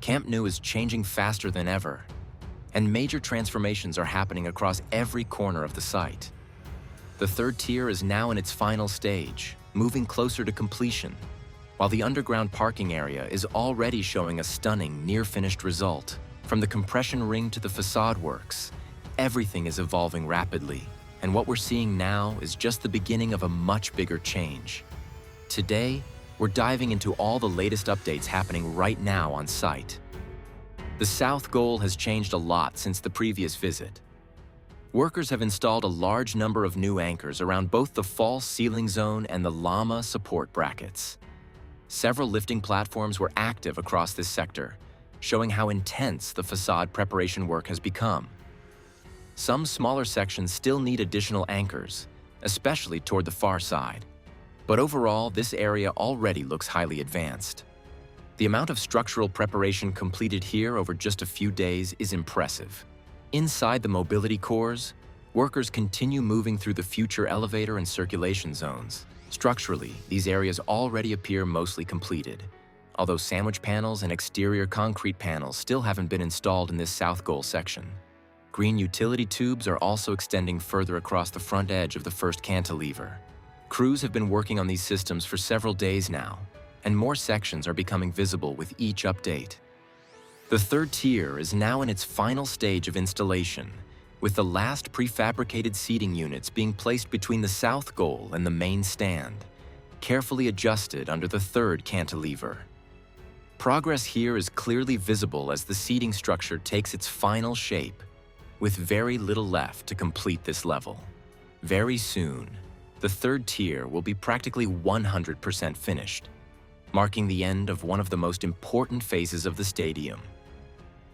Camp Nou is changing faster than ever, and major transformations are happening across every corner of the site. The third tier is now in its final stage, moving closer to completion, while the underground parking area is already showing a stunning, near-finished result. From the compression ring to the facade works, everything is evolving rapidly, and what we're seeing now is just the beginning of a much bigger change. Today, we're diving into all the latest updates happening right now on site. The south goal has changed a lot since the previous visit. Workers have installed a large number of new anchors around both the false ceiling zone and the llama support brackets. Several lifting platforms were active across this sector, showing how intense the facade preparation work has become. Some smaller sections still need additional anchors, especially toward the far side. But overall, this area already looks highly advanced. The amount of structural preparation completed here over just a few days is impressive. Inside the mobility cores, workers continue moving through the future elevator and circulation zones. Structurally, these areas already appear mostly completed, although sandwich panels and exterior concrete panels still haven't been installed in this south goal section. Green utility tubes are also extending further across the front edge of the first cantilever. Crews have been working on these systems for several days now, and more sections are becoming visible with each update. The third tier is now in its final stage of installation, with the last prefabricated seating units being placed between the south goal and the main stand, carefully adjusted under the third cantilever. Progress here is clearly visible as the seating structure takes its final shape, with very little left to complete this level. Very soon, the third tier will be practically 100% finished, marking the end of one of the most important phases of the stadium.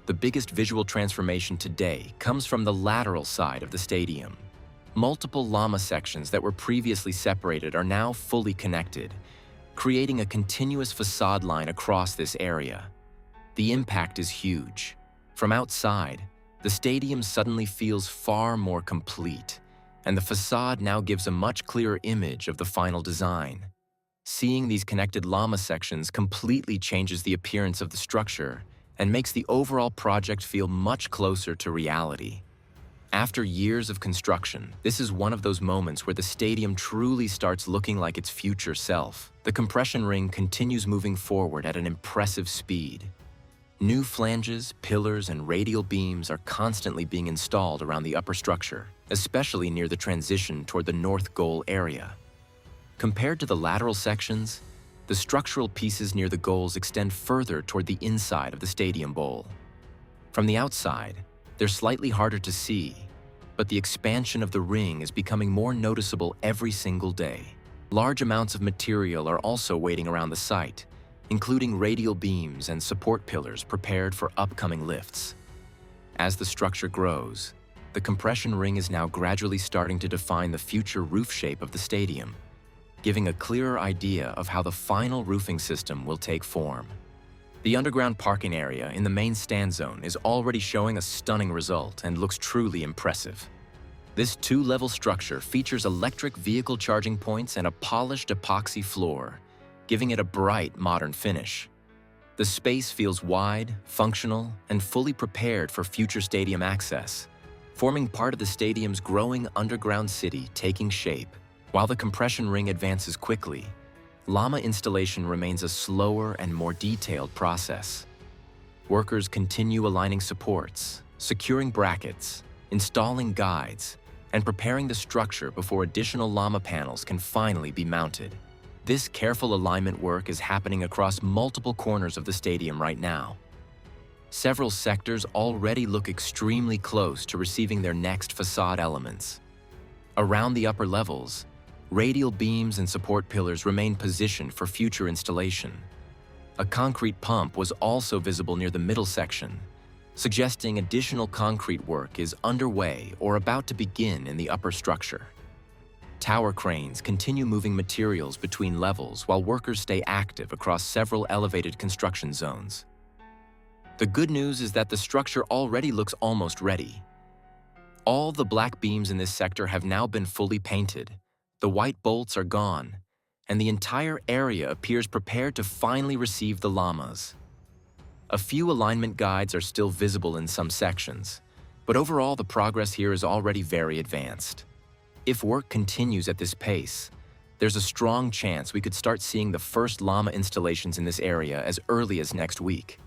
The biggest visual transformation today comes from the lateral side of the stadium. Multiple llama sections that were previously separated are now fully connected, creating a continuous facade line across this area. The impact is huge. From outside, the stadium suddenly feels far more complete, and the facade now gives a much clearer image of the final design. Seeing these connected llama sections completely changes the appearance of the structure and makes the overall project feel much closer to reality. After years of construction, this is one of those moments where the stadium truly starts looking like its future self. The compression ring continues moving forward at an impressive speed. New flanges, pillars, and radial beams are constantly being installed around the upper structure, especially near the transition toward the north goal area. Compared to the lateral sections, the structural pieces near the goals extend further toward the inside of the stadium bowl. From the outside, they're slightly harder to see, but the expansion of the ring is becoming more noticeable every single day. Large amounts of material are also waiting around the site, including radial beams and support pillars prepared for upcoming lifts. As the structure grows, the compression ring is now gradually starting to define the future roof shape of the stadium, giving a clearer idea of how the final roofing system will take form. The underground parking area in the main stand zone is already showing a stunning result and looks truly impressive. This two-level structure features electric vehicle charging points and a polished epoxy floor, giving it a bright, modern finish. The space feels wide, functional, and fully prepared for future stadium access, forming part of the stadium's growing underground city taking shape. While the compression ring advances quickly, llama installation remains a slower and more detailed process. Workers continue aligning supports, securing brackets, installing guides, and preparing the structure before additional llama panels can finally be mounted. This careful alignment work is happening across multiple corners of the stadium right now. Several sectors already look extremely close to receiving their next facade elements. Around the upper levels, radial beams and support pillars remain positioned for future installation. A concrete pump was also visible near the middle section, suggesting additional concrete work is underway or about to begin in the upper structure. Tower cranes continue moving materials between levels while workers stay active across several elevated construction zones. The good news is that the structure already looks almost ready. All the black beams in this sector have now been fully painted, the white bolts are gone, and the entire area appears prepared to finally receive the llamas. A few alignment guides are still visible in some sections, but overall the progress here is already very advanced. If work continues at this pace, there's a strong chance we could start seeing the first llama installations in this area as early as next week.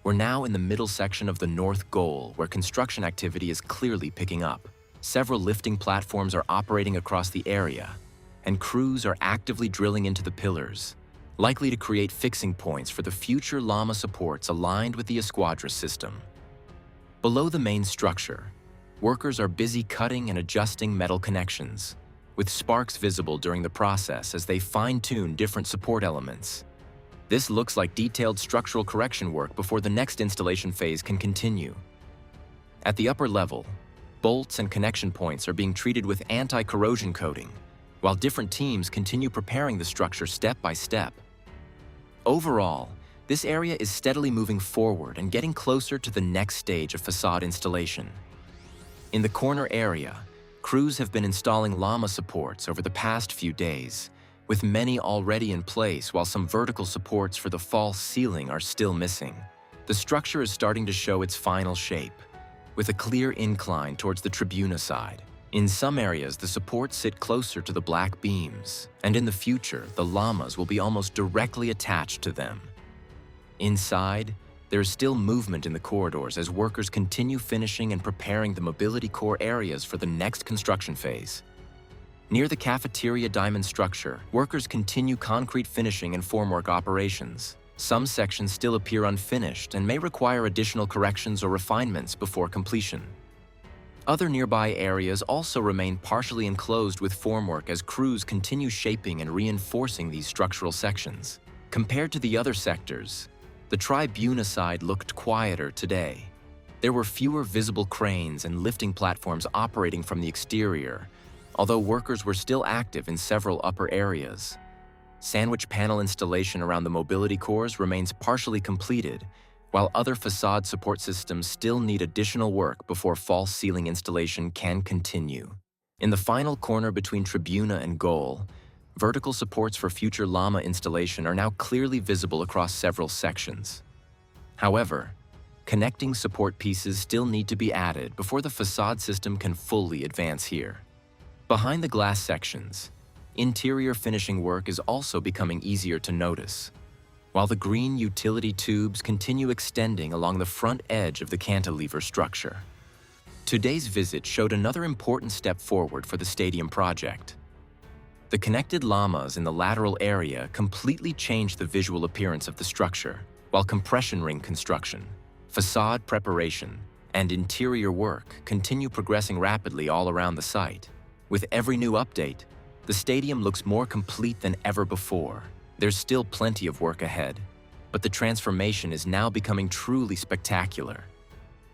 We're now in the middle section of the north goal, where construction activity is clearly picking up. Several lifting platforms are operating across the area, and crews are actively drilling into the pillars, likely to create fixing points for the future llama supports aligned with the esquadra system. Below the main structure, workers are busy cutting and adjusting metal connections, with sparks visible during the process as they fine-tune different support elements. This looks like detailed structural correction work before the next installation phase can continue. At the upper level, bolts and connection points are being treated with anti-corrosion coating, while different teams continue preparing the structure step by step. Overall, this area is steadily moving forward and getting closer to the next stage of facade installation. In the corner area, crews have been installing llama supports over the past few days, with many already in place while some vertical supports for the false ceiling are still missing. The structure is starting to show its final shape, with a clear incline towards the Tribuna side. In some areas, the supports sit closer to the black beams, and in the future, the llamas will be almost directly attached to them. Inside, there is still movement in the corridors as workers continue finishing and preparing the mobility core areas for the next construction phase. Near the cafeteria diamond structure, workers continue concrete finishing and formwork operations. Some sections still appear unfinished and may require additional corrections or refinements before completion. Other nearby areas also remain partially enclosed with formwork as crews continue shaping and reinforcing these structural sections. Compared to the other sectors, the Tribuna side looked quieter today. There were fewer visible cranes and lifting platforms operating from the exterior, although workers were still active in several upper areas. Sandwich panel installation around the mobility cores remains partially completed, while other facade support systems still need additional work before false ceiling installation can continue. In the final corner between Tribuna and goal, vertical supports for future llama installation are now clearly visible across several sections. However, connecting support pieces still need to be added before the facade system can fully advance here. Behind the glass sections, interior finishing work is also becoming easier to notice, while the green utility tubes continue extending along the front edge of the cantilever structure. Today's visit showed another important step forward for the stadium project. The connected lamas in the lateral area completely changed the visual appearance of the structure, while compression ring construction, facade preparation, and interior work continue progressing rapidly all around the site. With every new update, the stadium looks more complete than ever before. There's still plenty of work ahead, but the transformation is now becoming truly spectacular.